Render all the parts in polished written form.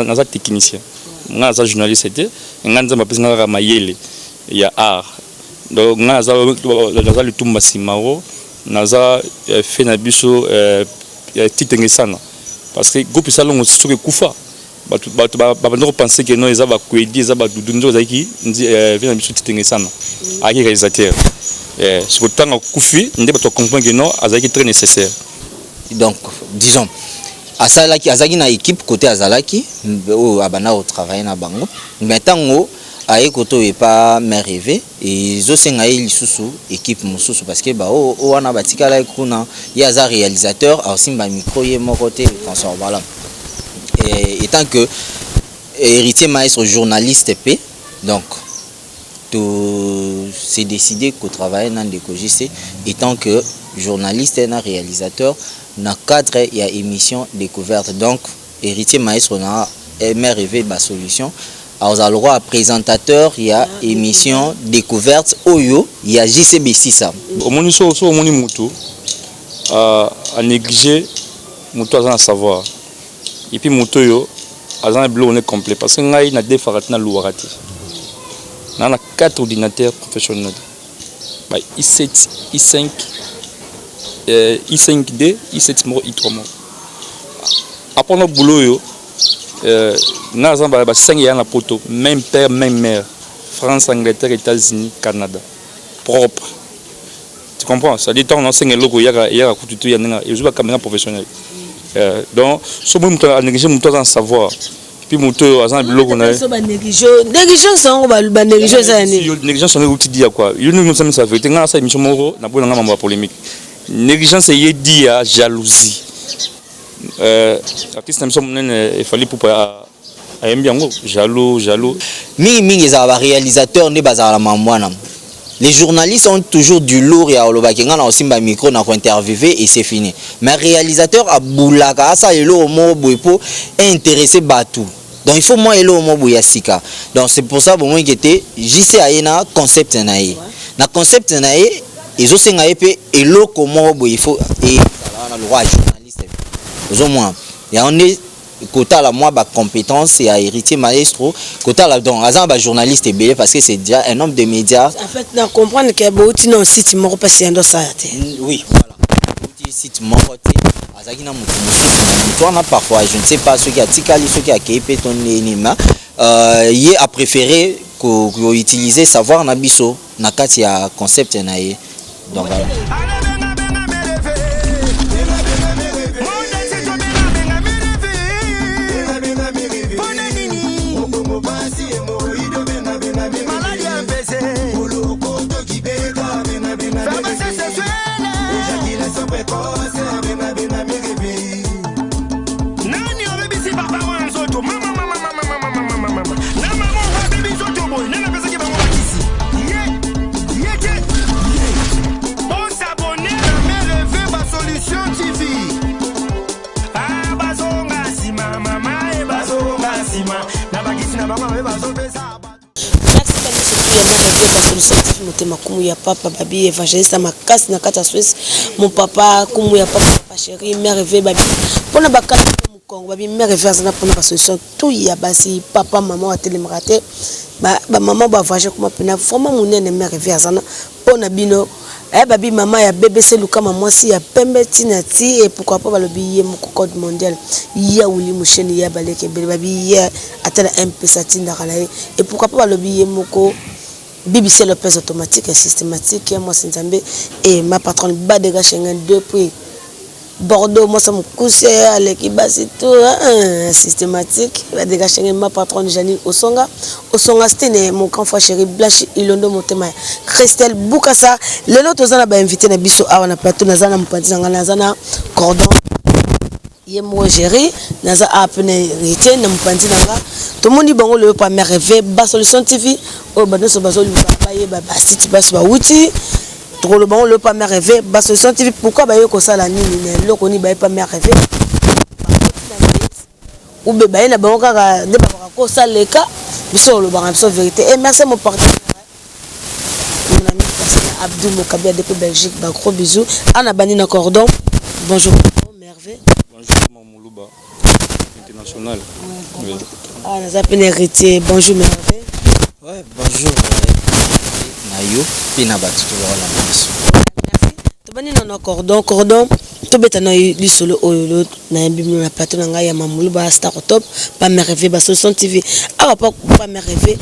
naza technicien nga naza journaliste te nga nza mapesi nga mayele ya art donc nga naza lutumba simao naza fait na biso titenge sana parce que groupe ça longo soki kufa batu ba penser que non eza ba kwedi eza ba dudu nzo zaki fait na biso titenge sana aki réalisateur ce que tanga kufi ndé ba to comprendre que non azaki très nécessaire. Donc disons Azalaki na équipe côté Azalaki où abana au travail na bango mais tango aye koto et pas me rêver et zo senga lisusu équipe mususu parce que ba o wana batika la kuna ya za réalisateur aussi ba micro ye mon côté François voilà et étant que héritier maestro journaliste P donc tout c'est décidé qu'au travail dans des cogiste étant que journaliste et réalisateur na cadre il y a émission découverte donc héritier maestro na mère rêvé ba solution alors à droit présentateur il y a émission découverte oyo il y a JCB6 ça au moni so moni mutu à négliger mutu à savoir et puis mutu yo azan bleu complet parce que ngai na defarat na luarati na 4 ordinateurs professionnels ba i7 i5 I5D, I7 mort, I3 mort. Après notre boulot, nous avons 5 ans à poto, même père, même mère. France, Angleterre, États-Unis, Canada. Propre. Tu comprends? Ça dit, on a 5 logos, il y a un coup de tout, il y a une caméra professionnelle. Donc, ce moment, on a négligé mon temps à savoir. Puis mon temps, on a un logo. Négligence, on va le négligence, on a outil dire quoi? Il y a une chose ça fait. Quand ça émission moro, n'a pas de polémique. Négligence c'est dit à jalousie. Artiste il fallait pour aimer bien jaloux. Mingi za réalisateur ne bazala mamwana. Les journalistes ont toujours du lourd et à olobakenga na osimba micro na ko interviewer et c'est fini. Mais réalisateur a boulaka ça elo mo boepo intéressé batou. Donc il faut moi elo mo boyasika. Donc c'est pour ça bon qui était JC ayena concept nae. Na concept nae ils ont fait et l'eau comment il faut et le roi journaliste au moins il y a on est côté la moi ba compétence et à héritier maestro côté la donc azan journaliste belé parce que c'est déjà un homme de médias en fait na comprendre que bauti non site moko patiendo ça oui voilà bauti site moko azaki na mutu na parfois je ne sais pas ce qui a tikali ce qui a képe ton enima il a préféré ko utiliser savoir na biso na kati ya concept nae. Donc, motema kumu ya papa babi évangéliste makasi na kata Suisse mon papa kumu ya papa chéri mère rêvé babi pona bakata mu Congo babi mère rêvé azana pona ba solution tout ya basi papa maman wa télémarate ba maman ba voyager kuma pena vraiment munene mère rêvé azana pona bino babi maman ya BBC luka maman si ya pembe tinati et pourquoi pas balobi ye mu code mondial ya wuli musheni ya baleke babi ya atala MP satinda kala et pourquoi pas balobi ye muko BBC Lopez automatique et systématique et moi c'est Nzambe et ma patronne Badega Schengen depuis Bordeaux moi ça me couche à l'équipe c'est tout systématique Badega Schengen ma patronne Janine Osonga c'était mon grand frère chéri Blachi Ilondo Motema Christelle Boukassa les autres on a ba invité na biso a na plateau na zana mpati na zana cordon yemo gérer naza apene rité na mpati na tout le monde dit bon le pas merveilleux bas solution TV oh bah nous sommes basés bah site bas bah outil trop le bon le pas merveilleux bas solution TV pourquoi bah yo ça la nuit le koni bah pas merveilleux ou bah na bon kaka de bah ko ça le cas biso le ba biso vérité et merci mon partenaire mon ami personnel Abdou Mokabi depuis Belgique bah gros bisous Anna Banina Cordon bonjour merveilleux bonjour mon Moulouba international. Oui. Ah, nous avons héritier. Bonjour, Merveille. Ouais, bonjour. Nayo, pina batu la mission. Merci. Tobani na cordon to beta na li solo oyo na biblio na plateau na ngai ya mamulu ba star top pa merveille ba solution TV. Ah pa merveille.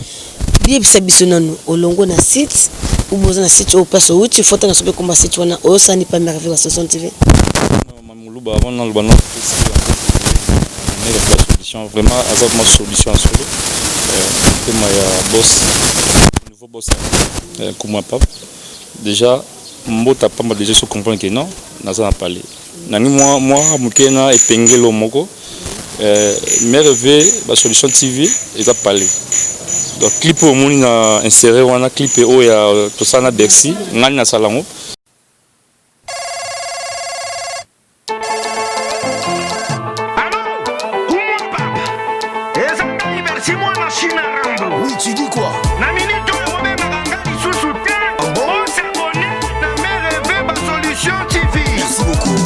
Bien biso nanu olongo na site ou boza na site au paso uti foto na sobe komba site wana o sani pa merveille ba solution TV. Mamulu ba wana le banon solution vraiment azak ma solution solo. Et moi boss nouveau boss comme moi papa déjà mbota pamba déjà se comprendre que non naza na parler nani moi mukena epengelo moko merveille ba solution TV eza parler donc clip au moni na insérer wana clip o ya to sana Bercy ngani na salango Oui, tu dis quoi? Merci beaucoup.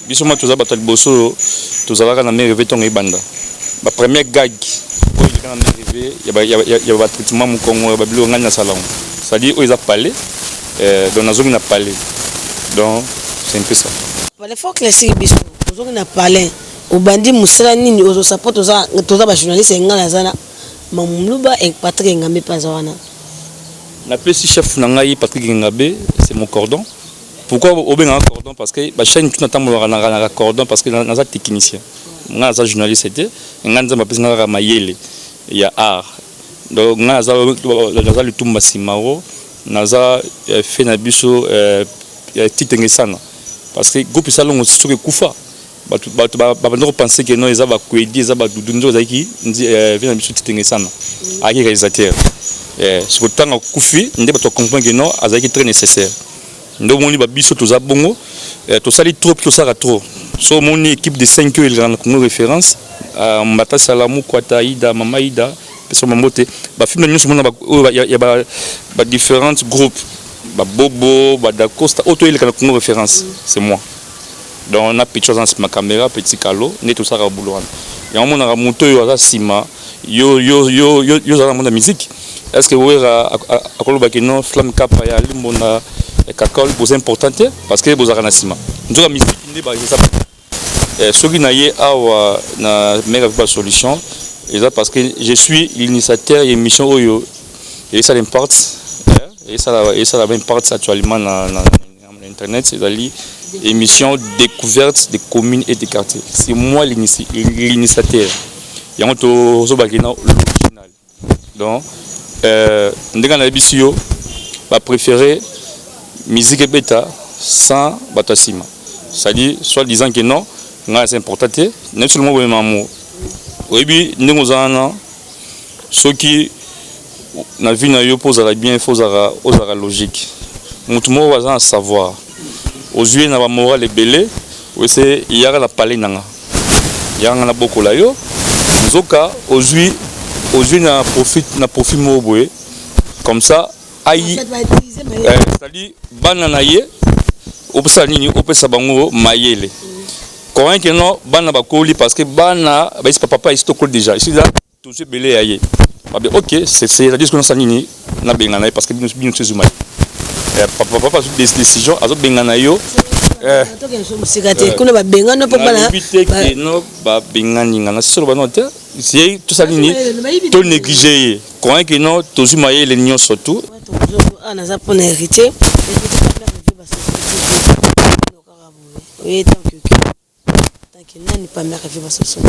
Bisoma toza batal boso tozalaka na merveille tonga ibanda ba premier gag oyo kana merveille ya ba traitement mu Congo ba bilo ngana salon ça dit oyo za parler donc nazomi na parler donc c'est un peu ça Wale faut classique biso ozoki na parler obandi musala nini ozo support toza ba journaliste ngana zana mamuluba et Patrick Ngambe pazawana na pesi chef na ngai Patrick Ngambe c'est mon cordon. Pourquoi au bien un cordon? Parce que la chaîne tout n'attend un cordon parce que dans un technicien, un journaliste c'était, un ma personne à Mayele, il y a art. Donc naza le tout massimaro, naza fait nabiso titre sana. Parce que groupe salon aussi que kufa. Bah penser que non ils avaient quoi dire, ils avaient doudounzo zaki, vient nabiso titre sana. Aki réalisateur. C'est pourtant kufi, on doit comprendre que non, azaki très nécessaire. Nous avons biso toza bongo to sali trop to sara trop so mon équipe de 5 il a une référence Mbata Salamou Kwata Ida Mama Ida personne mamote ba film nous sommes il y a ba différents groupes ba Bobo ba Da Costa auto il a une référence c'est moi donc on a petit chose ma caméra petit calo net to sara boulot et on a monté yo sima yo za mon musique est-ce que vous a koloba que non flamme cap ya limona kakol c'est important parce que vous avez un ciment nous avons mis ce qui n'a pas na meilleure solution et ça parce que je suis l'initiateur et mission oyo et ça l'importe et ça l'importe actuellement na internet c'est l'émission découverte des communes et des quartiers c'est moi l'initiateur et on to so bakina l'original donc ndeka na bisio ba préférer musique bêta sans batasima c'est-à-dire soit disant que non c'est important non seulement le maman oui nous avons ceux qui na vie na yo pose la bien faut la logique tout le monde va savoir aux yeux na ba moral belé oui c'est il y a la parler nanga il y a na beaucoup là yo zoka aux yeux na profit moboé comme ça aïe c'est-à-dire bana na ye opesa nini opesa bango mayele quand que non bana bakoli parce que bana ba papa ici to déjà ici là tout ce belé aïe. Ok, c'est la discussion sanini na bengana parce que nous sommes humains. Papa pas des décisions, azo bengana yo. Kuna ba bengana papa na. Non, ba bengani ngana solo ba note. C'est tout ça nini. Tout négligé. Quand que non, tout humain les nions surtout. On a ça pour hériter. Oui, tant que n'a pas mère rêver ma société.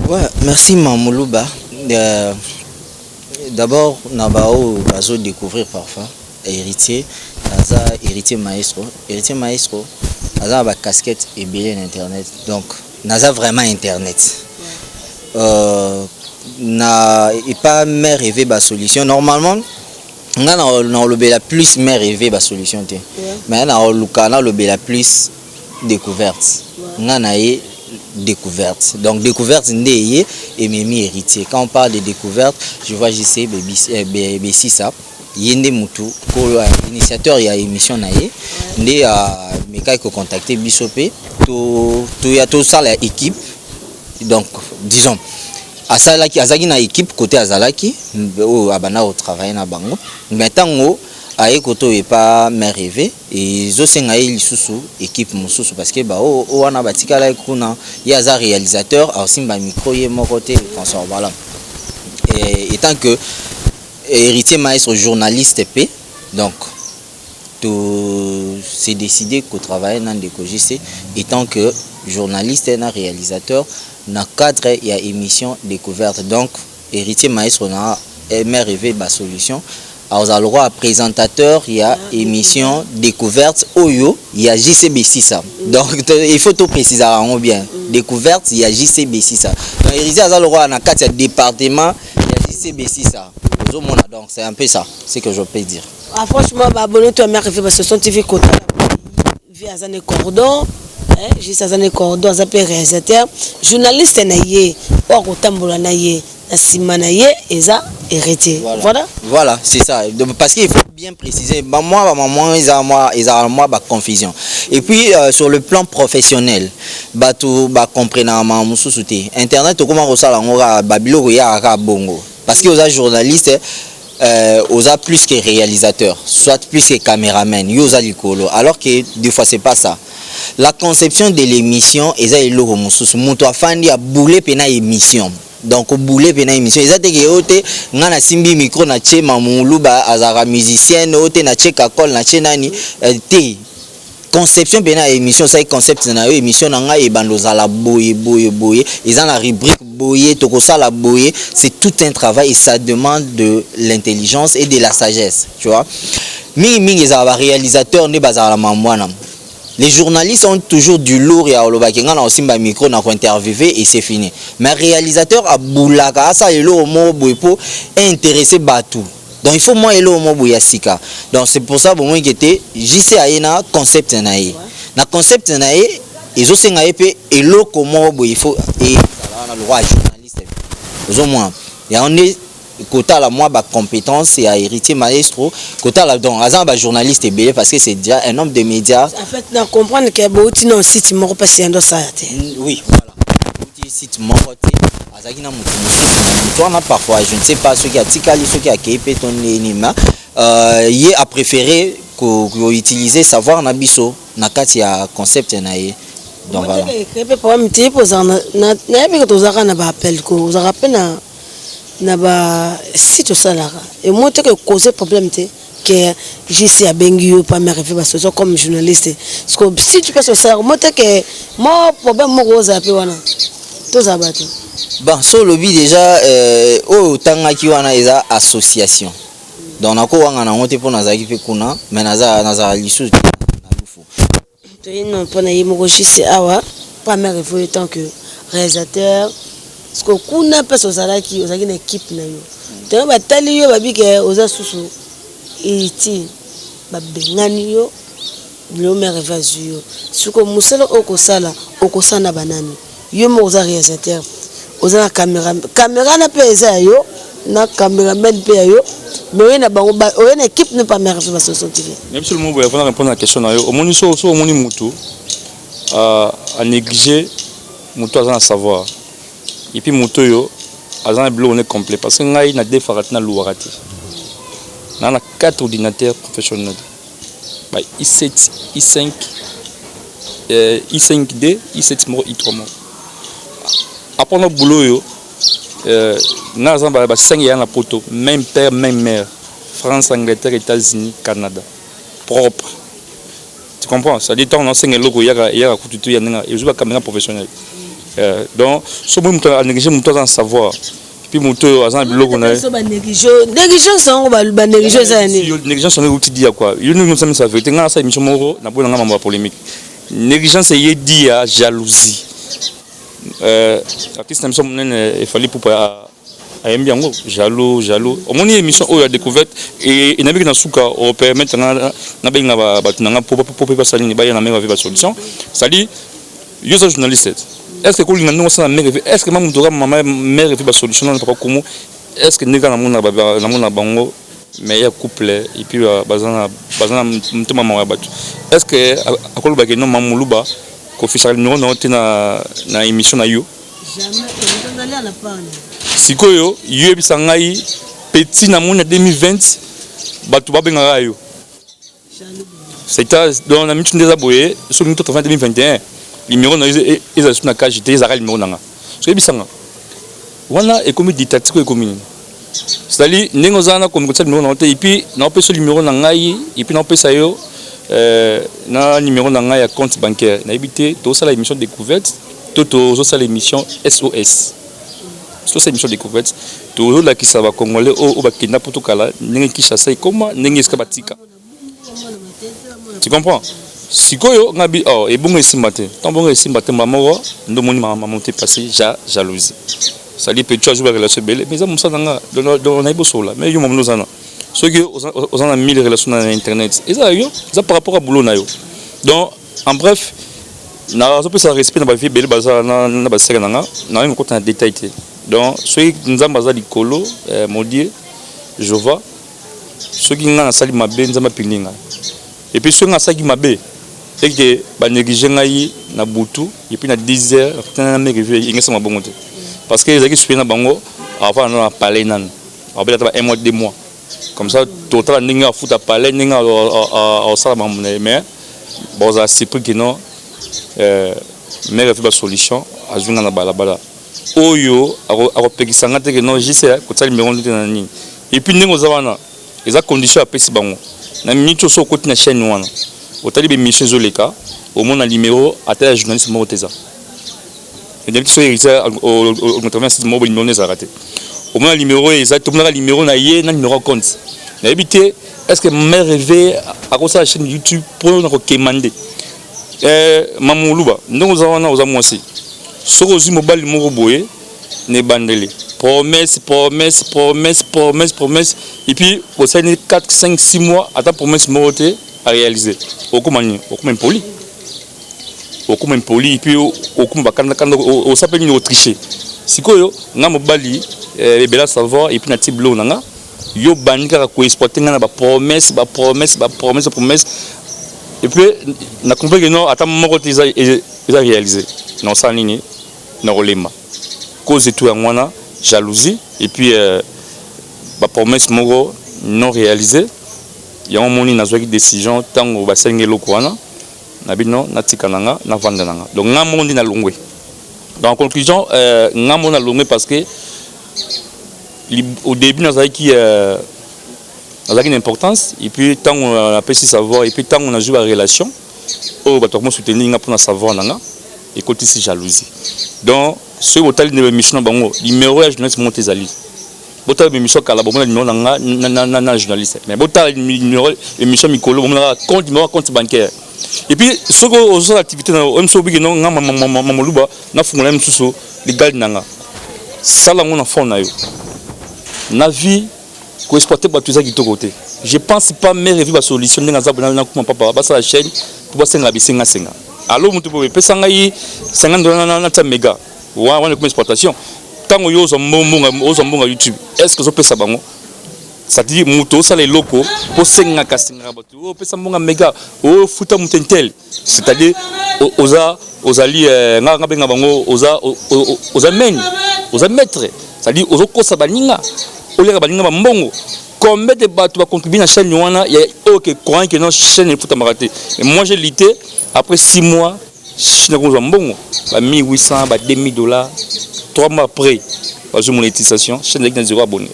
Ouais, merci Mamoulouba. D'abord, Nabao va découvrir parfois héritier, héritier maestro. Héritier maestro, Naza a casquette et billet internet. Donc, Naza vraiment internet. Na et pas mère rêver ma solution. Normalement, on a la plus mère rêver ma solution. Mais on a la plus découverte. On a découverte. Donc découverte ndeye et mimi héritier. Quand on parle de découverte, je vois JC B6 yende mutu ko initiateur ya émission naie ndé a mekai ko contacter bisope to ya to ça la équipe. Donc disons asalaki azaki na équipe côté azalaki o abana au travail na bango. Maintenant aye koto e pas me rêver et zo senga lisusu équipe mususu parce que ba o wana batika la kuna ya za réalisateur aussi ba micro ye mon côté François voilà et étant que héritier maestro journaliste p donc tout c'est décidé qu'au travail dans des COJC étant que journaliste et réalisateur na cadre il y a émission découverte donc héritier maestro na me rêver ba solution. Alors, à droit présentateur, il y a émission découverte Oyo, il y a JCB6. Donc, il faut tout préciser bien. Découverte, il y a JCB6. Donc, héritier à droit dans 4 départements, il y a JCB6. Donc, c'est un peu ça, c'est que je peux dire. Ah, franchement, abonné toi mère fait parce que son TV côté via Azane Cordon, juste Azane Cordon, Azapé réalisateur, journaliste naïe, or autambola naïe. Voilà, c'est ça. Parce qu'il faut bien préciser. Ils ont confusion. Et puis sur le plan professionnel, Internet, comment parce que aux journalistes, aux a plus que réalisateurs, soit plus que caméramen, alors que des fois c'est pas ça. La conception de l'émission, ils a boulé pena émission. Donc au boulet pena émission ezate ke yote ngana simbi micro na che mamulu ba azara musicienne yote na che kakol na che nani te conception pena émission ça concept na émission na nga e bandoza la boye ils ont la rubrique boye toko sala boye c'est tout un travail et ça demande de l'intelligence et de la sagesse tu vois mingi ezara réalisateur ne bazara mamwana. Les journalistes ont toujours du lourd et à Olobakenga na aussi ba micro na ko interviewer et c'est fini. Mais réalisateur a boulaka ça et lo mo boepo intéressé batou. Donc il faut moi et lo mo boyasika. Donc c'est pour ça bon moi qui était JC aina concept nae. Na concept nae ils ont senga epé et lo comment boy il faut et na le roi journaliste. Au moins il y a on est quota la moi ba compétence et à héritier maestro quota la donc azan ba journaliste et belé parce que c'est déjà un homme de médias en fait na comprendre que bouti non site moko parce ndo ça oui voilà bouti site moko azaki na mutu toi na parfois je ne sais pas ce qui a tikali ce qui a képé ton enima il a préféré ko utiliser savoir na biso na kati ya concept na ye donc voilà képé pour me dire pour na que tozaka na ba appel ko za rappel na ba site salara et moi te que causer problème te que JC a bengi pas me rêver parce que comme journaliste parce que si tu passes ça moi te que moi problème mo rosa pe wana to za bato bon so lobby déjà o tanga ki wana eza association donc nako wanga na ngote pour nazaki pe kuna mais naza lisu na lufu to non pour na yimo JC awa pas me rêver tant que réalisateur parce que kuna pesa ozalaki ozalaki na équipe na yo te batali yo babike oza susu iti babengani yo le maire vazu yo suko musala okosana banani yo mo oza réalisateur oza na caméra na pesa yo na caméraman pe yo mais na bango na équipe ne pas maire vazu TV même si le mot va répondre à la question na yo au moni so au moni mutu à négliger mutu à savoir. Et puis Motoyo azan bilo on est complet parce que ngai na deux faratina louarati na 4 ordinateurs professionnels bah i7 i5 i5D i7 mo i3 mo après no boulot yo na azan ba 5 ya na poto même père même mère France Angleterre États-Unis Canada propre. Tu comprends? Ça dit, on enseigne le logo, il y a coutume, il y a caméra professionnelle. Donc, ce moment, on a négligé mon temps en savoir. Puis mon temps, à le logo, on a négligence, on va le négliger ça. Négligence, on a outil dire quoi? Il nous sommes ça fait. Tenga ça émission moro, n'a pas de polémique. Négligence, c'est dit à jalousie. Artiste, il fallait pour aime bien jaloux au moins émission où il a découverte et il n'a pas souka au permettre na benga ba pour pas salir ba na mère avec solution ça dit yo journaliste est-ce que ko linga no ça mère est-ce que maman doga maman mère avec solution na pas comment est-ce que nega na mona bango meilleur couple et puis bazana mtema maman batu est-ce que akolo ba ke no mamuluba ko fisal no na émission na yo jamais on allait à la parole. Sikoyo, yebi sangai petit na mona 2020 batu babengaka yo. C'était dans la mission des aboyés sur 2021. Numéro na ils asuna ka j'étais ils arrêtent numéro nanga. So yebi sanga. Wana ekomi dictatique ekomi. C'est-à-dire nengozana comme ça numéro na et puis na opé sur numéro na ngai et puis na opé ça yo na numéro na ngai ya compte bancaire. Na habité to ça la émission découverte, to ça l'émission SOS. C'est une émission découverte. Tout là qui ça va congolais au bakina pour tout kala n'engi qui ça comment n'engi skabatika. Tu comprends? Sikoyo ngabi oh et bon ici matin. Tant bon ici matin maman ndo moni maman t'es passé jalousie. Ça dit peut-être jouer la relation belle mais ça mon ça dans na iboso là mais yo mon nous ana. Ceux qui aux en 1000 relations sur internet. Et ça par rapport à boulot na yo. Donc en bref na ça peut ça respect na ba vie belle baza na ba sera na un côté en détail. Donc ceux qui nous ont dit colo maudit Jova ceux qui nous ont sali mabe nzamba pininga et puis ceux qui ont sali mabe et que ba négliger ngai na butu et puis na 10 heures na me réveiller ingesa mabongote parce que les équipes supérieurs na bango avant na parler nan après un mois 2 mois comme ça total ninga foot à parler ninga au sala mais bon ça c'est pour que non mais il faut solution à joindre na balabala oyo akopekisanga te que non jise ko tsali numéro ndete na nini et puis ndenge ozawana eza condition ya pesi bango na minute so ko tina chaîne wana otali be mission zo leka au moins na numéro ata journaliste mo teza et donc so irisa au notamment si mo numéro les raté au moins numéro eza tout na numéro na ye na numéro compte na ebité est-ce que me rêver à cause de la chaîne YouTube pour na ko kemande mamuluba ndenge ozawana ozamu aussi Sorozi mobile moko boye ne bandele promesse et puis au sein de 4 5 6 mois ata promesse moroté à réaliser okuma impoli et puis okuma kanda o sapeli ni tricher sikoyo nga mobali bela savoir et puis na tiblo nanga yo bandika ko exploiter na ba promesse et puis na comprendre que non ata moroté ils a réalisé non ça nini na rolema cause tout en wana jalousie et puis ba promesse moko non réalisée ya moni na zwa décision tango ba sengelo kwana na bino na tikananga na vandananga donc nga mondi na longwe donc en conclusion nga mona longwe parce que au début na zaki une importance et puis tant on a pu savoir et puis tant on a joué la relation au ba to mo soutenir nga pour savoir nanga et côté si jalousie donc ce hôtel de mission bango numéro ya journaliste monte ezali botal mission kala bomona numéro na journaliste mais botal numéro émission mikolo bomona compte numéro compte bancaire et puis ce que aux activités na on so bigi no nga mamoluba na fungula msusu legal nanga sala ngona fond na yo na vie ko exploiter ba tuza kitoko te je pense pas mais revu ba solution ndenga za bona na kuma papa ba sa chaîne pour ba senga bisenga senga allo mutu bo pesa ngai 50 dollars na méga wa wana comme exploitation tango yo zo mbonga YouTube est-ce que zo pesa bango ça dit mutu ça les locaux pour senga kasenga batu o pesa mbonga méga o futa mutentel c'est-à-dire ozali nga benga bango oza maître c'est-à-dire aux autres baninga oleka baninga ba mbongo combien de bateaux va contribuer à chaîne wana il y a OK courant que non chaîne il faut t'amarater mais moi j'ai lité après 6 mois chaîne ko mbongo ba 1800 ba $2000 3 mois après ba monétisation chaîne avec 0 abonnés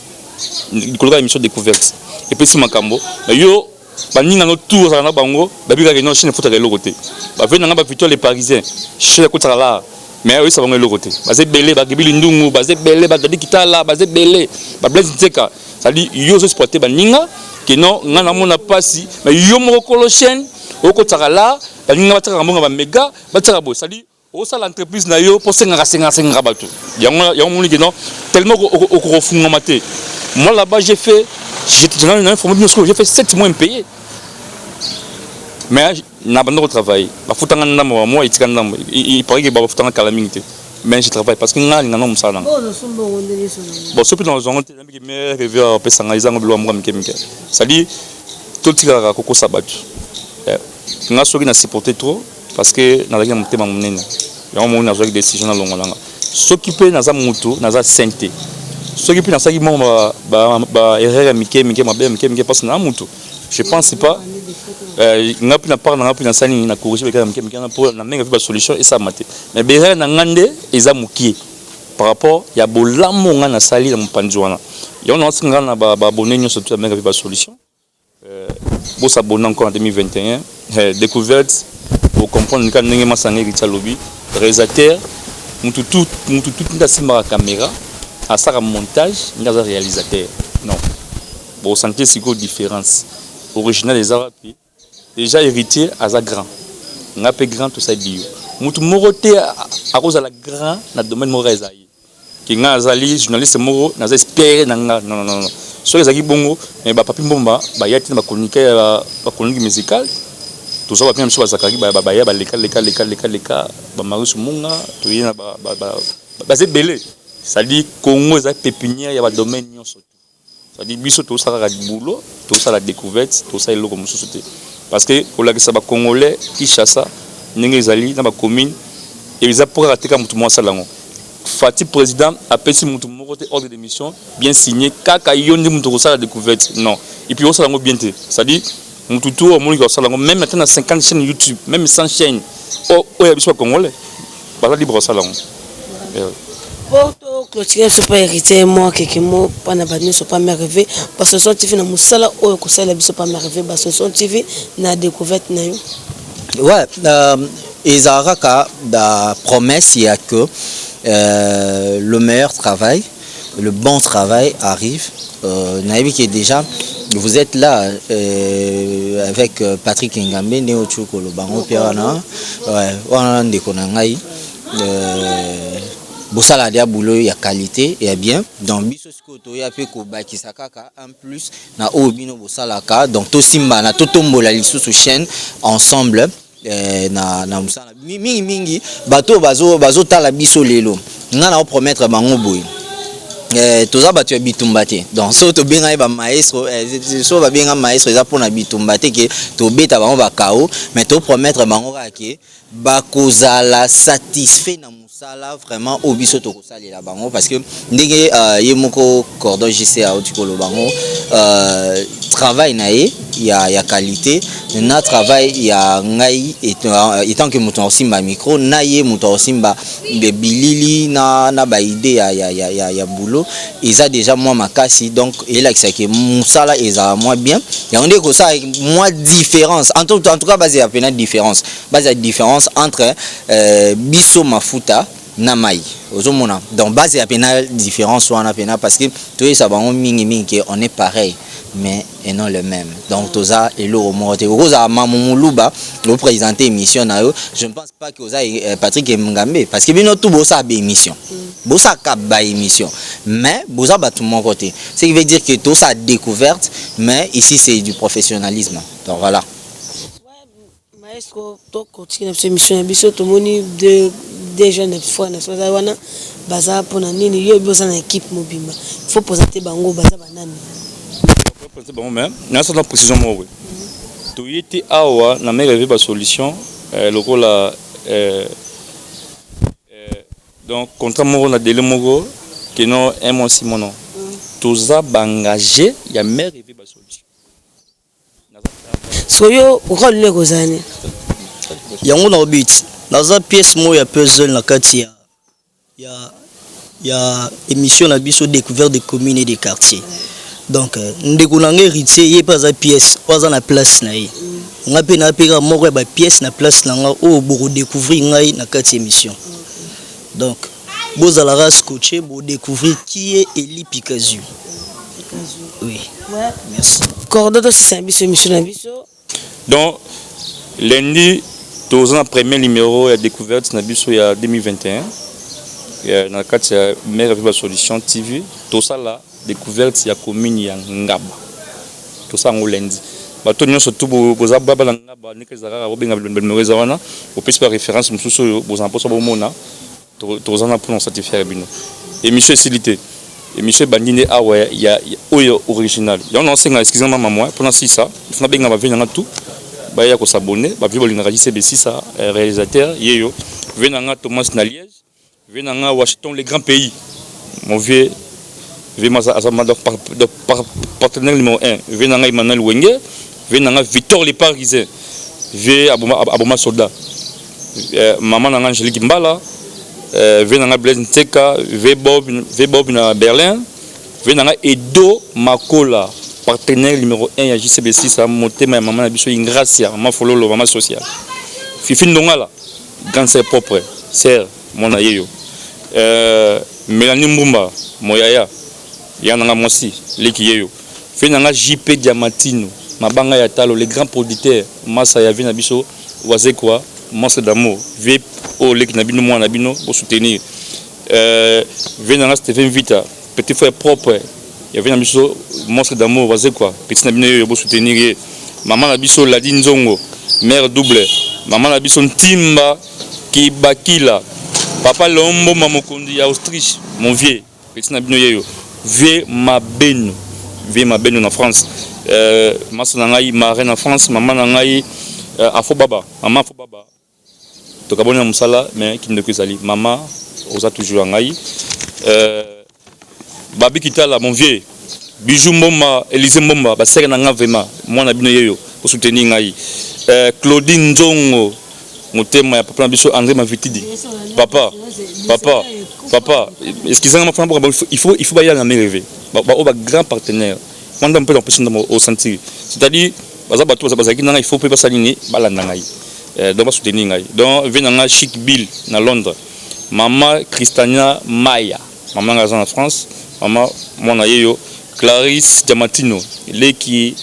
il colloque émission découverte et puis c'est makambo mais yo baninga no tour ça na bango ba bika que non chaîne il faut t'aller côté ba venanga ba victoire les parisiens chaîne ko là mais oui ça va le côté basé belé ba kibili ndungu basé belé ba dadi kitala basé belé ba blaise nteka ça dit yo so sporté ba ninga que non ngana mona pasi mais yo mo ko chaîne oko tsaka là ba ninga ba tsaka mbonga ba mega ba tsaka bo ça dit au ça l'entreprise na yo pour 5 bateau yango moni que non tellement au refunga maté moi là-bas j'ai fait j'ai fait 7 mois impayé mais n'a pas de travail ba futanga ndambo moi itikanda il paraît que ba futanga calamité mais je travaille parce que nga ngana musala bon ce que dans zongo te namiki mais revient pesa nga izango bilwa mwa mkemike ça dit tout tika koko sabatu nga soki na supporter trop parce que na la mutema munene ya mo na zoki décision na longolanga soki pe na za mutu na za santé soki pe na saki mo ba erreur mkemike mabe mkemike parce na mutu je pense pas nga pina part na pina sani na corriger beka mkemike na pour na menga ba solution et ça maté mais berre na ngande eza mukie par rapport ya bolamo nga na sali na mpanzi wana ya on singa na ba abonné nyo surtout menga ba solution bo s'abonner encore en 2021 découverte pour comprendre que ndenge masanga ki talobi réalisateur mutu tout ndasima caméra à ça montage ndaza réalisateur non bon santé siko différence original des arabes déjà héritier à sa grand n'a pas grand tout ça dit mutu moroté à cause de la grand na domaine moreza qui nga azali journaliste moro na espérer na non so ezaki bongo mais ba papi mbomba ba yati na chronique musical tout ça va bien sur zakari ba ya ba leka ba marius munga to yena ba c'est belé ça dit Congo za pépinière ya ba domaine nyonso ça dit biso tout ça la boulot tout ça la découverte tout ça eloko mususu te parce que pour la ba congolais qui chassa ndenge ezali na ba commune et ils a pour rater comme tout moi salango Fatih président a payé mutu moko te ordre de mission bien signé kaka yondi mutu ko la découverte non et puis on salango bien te ça dit mutu tout au monde ko salango même maintenant 50 chaînes YouTube même 100 chaînes oh ya biso congolais ba libre salango Pour clôturer ce pas hérité moi quelques mots pas na banu so pas merveilleux parce que son TV na musala o ko sala biso pas merveilleux parce que son TV na découverte na yo ouais ezaraka da promesse il y a que le meilleur travail le bon travail arrive naïbi qui est déjà vous êtes là avec Patrick Ngambe Neo Chukolo Bango Piana ouais on ndeko na ngai bosala dia boulot ya qualité et bien donc biso skoto ya pe ko bakisa kaka en plus na obino bosala ka donc to simba na to tombola lisusu chaîne ensemble na musala mingi bato bazo tala biso lelo nga na promettre bango boy toza bato ya bitumba te donc so to benga ba maestro so ba benga maestro eza pona bitumba te ke to beta bango ba kao mais to promettre bango ka ke ba kozala satisfait na musala vraiment obiso to kosali la bango parce que ndenge yemoko cordon JCA otikolo bango travail na ye ya qualité na travail ya ngai étant que muto osimba micro na ye muto osimba bilili na ba idée ya boulot ils a déjà moi makasi donc il a que musala eza moi bien et on dit que ça moi différence en tout cas basé à peine différence entre biso mafuta na mai ozomona donc basé à peine différence wana pena parce que tout ça bango mingi on est pareil mais et non le même donc toza et l'eau monté rosa mamumuluba le présenter émission na yo je ne pense pas que oza Patrick Ngambe parce que bino tout bossa ba émission bossa ka ba émission mais bossa ba tout mon côté ce qui veut dire que tout ça découverte mais ici c'est du professionnalisme donc voilà ouais maestro to continue cette émission biso to moni des jeunes fois na so wana baza pona nini yo bossa na équipe mobimba faut présenter bango baza banani c'est bon même na ça la précision moi oui to yete awa na me rêver ba solution le rôle donc contrat mo na délai mo que non un mois Simonon toza bangagé ya mère rêvé ba solution soyo rôle le kozani yango na obit naza pièce mo ya puzzle na kati ya émission na biso découverte des communes et des quartiers donc ndeko na ngai héritier ye pas za pièce pas na place na ye nga pe na peka moko ba pièce na place na nga o boko découvrir ngai na kati émission donc bozala ras coaché bo découvrir qui est Eli Pikazu. Oui. Ouais. Merci. Cordodo c'est émission na biso. Donc lundi tous un premier numéro de découverte na biso ya 2021. Na kati ya mère rêvé ba solution TV tout ça là découverte ya commune ya Ngaba. Tout ça en lundi. Bato nyonso tu boza baba na Ngaba nikezaka obenga numéro za wana au plus par référence mususu boza mposo bomona tous en pour nous satisfaire bino. Émission Silité. Émission Bandine awa ya oyo original. Ya on senga excusez-moi maman pour na ça. Il faut benga ba venga tout. Ba ya ko s'abonner, ba vivre linga JCB6 ça réalisateur yeyo. Venanga Thomas na Liège. Venanga Washington les grands pays. Mon vieux partenaire numéro 1. Venanga Emmanuel Wenger. Venanga Victor les Parisiens. Ve Aboma Soldat. Maman nanga Angélique Mbala. Venanga Blaise Nteka, V-Bob na Berlin, Venanga Edo Makola, partenaire numéro 1 à JCB6, à Motema, maman Abisso Ingracia, maman Fololo, maman sociale. Fifi Ndongala, grande sœur propre, sœur, mon aïe. Mélanie Mbumba, Moyaya, Yananga Mosi, Lekiyeyo. Venanga JP Diamantino, Mabanga Yatalo, les grands producteurs, Massa Yavin Abisso, Wazekwa, Monstre d'amour, VIP. Oh, les Nabino, moi, Nabino, pour soutenir. Venanga Stéphane Vita, petit frère propre. Il y avait un biso, monstre d'amour, vas-y quoi. Petit Nabino, pour soutenir. Maman Nabiso, Ladine Zongo, mère double. Maman Nabiso, Timba, Kibakila. Papa Lombo, Mamokondi, Autriche, mon vieux. Petit Nabino, V. Mabeno. V. Mabeno en France. Massa Nangaï, Marraine en France. Maman Nangaï, Afobaba. Maman Afobaba. Kabona musala mais qui ne que sali maman osa toujours ngai babi kitala mon vieux bijou mbomba Élysée mbomba ba sera na vraiment moi na bino yeyo pour soutenir ngai Claudine Nzongo motema ya papa na biso André Mavitidi papa excusez-moi il faut ba ya na rêver ba grand partenaire moi on peut l'empêcher au sentir c'est-à-dire baza bato baza ki na il faut pas s'aligner balanda ngai donc soutenir ngai donc venanga Chic Bill na Londres maman Christiana Maya maman ngaza en France maman mona yeyo Clarisse Diamantino leki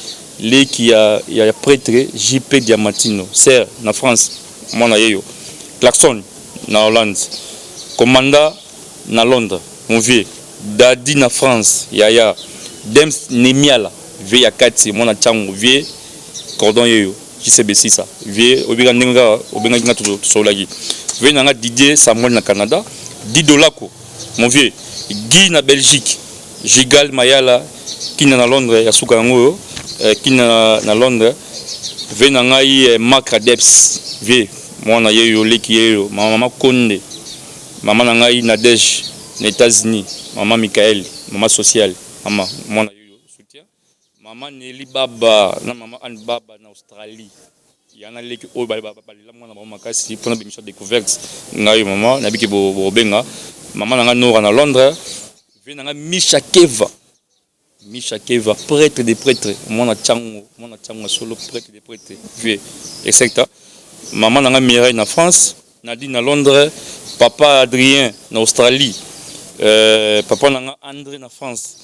ya prêtre JP Diamantino sœur na France mona yeyo Clarkson na Hollande commanda na Londres mon vieux Dadi na France yaya Dems Nemiala ve ya kati mona chango vieux cordon yeyo JCB6 ça vie obenga ninga obenga kinga to solagi venanga Didier Samuel na Canada Didolako mon vieux Guy na Belgique Gigal Mayala kina na Londres ya suka ngo kina na Londres venanga Mark Adeps vie mwana yeyo leki yeyo mama Konde mama nanga Nadège na États-Unis mama Michael mama sociale mama mwana maman Nelly Baba na maman Anne Baba na Australie yana leki o ba la mwana mama makasi pour na émission découverte ngai maman na biki bo benga maman nanga Nora na Londres venanga Misha Keva prêtre des prêtres mwana chango solo prêtre des prêtres vie exact maman nanga Mireille na France Nadine na Londres papa Adrien na Australie papa nanga André na France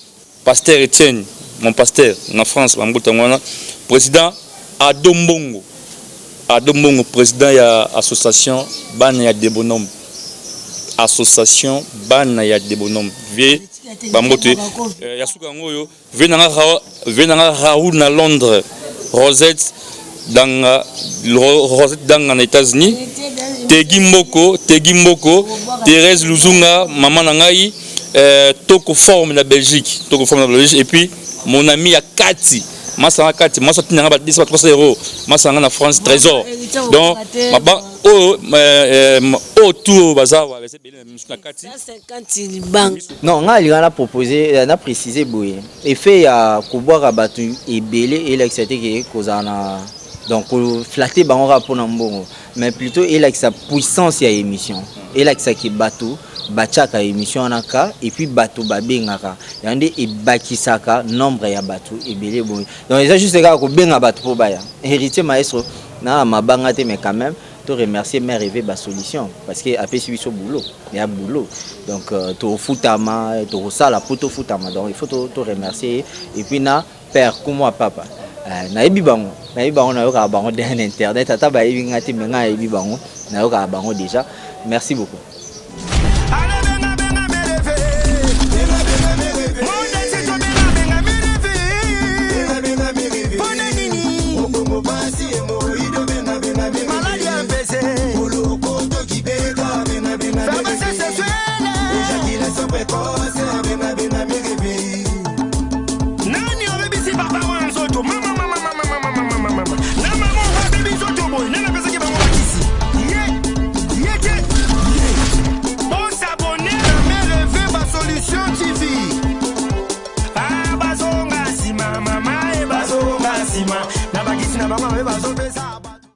pasteur Etienne mon pasteur en France, président Adombongo, président de l'association Banaya de Bonhomme. Association Banaya de Bonhomme. Venanga Raoul na Londres, Rosette dans les États-Unis, Tegimboko, Thérèse Luzunga, Maman Nangaï, Toko forme la Belgique, et puis mon ami Akati masanga kati masa tinanga ba 10 300 euros masanga na France trésor donc maba o tout bazawa c'est bien na kati 150 libang non nga lingana proposer na préciser boye effet ya koboira batu ebele et l'accepter que kozana donc flatter bango rapport na mbongo mais plutôt et avec sa puissance ya émission et avec sa ki bateau bachaka émission naka et puis bateau babengaka yande e bakisaka nombre ya bateau ebele boy donc ça juste ka ko benga bateau po baya héritier maestro na mabanga te mais quand même to remercier mère rêver ba solution parce que après suivi so boulot il y a boulot donc to futama to sala poto futama donc il faut to remercier et puis na père comme papa nayebi bango na yoka bango de internet ata ba yebi ngati menga yebi bango na yoka bango déjà merci beaucoup. Mama,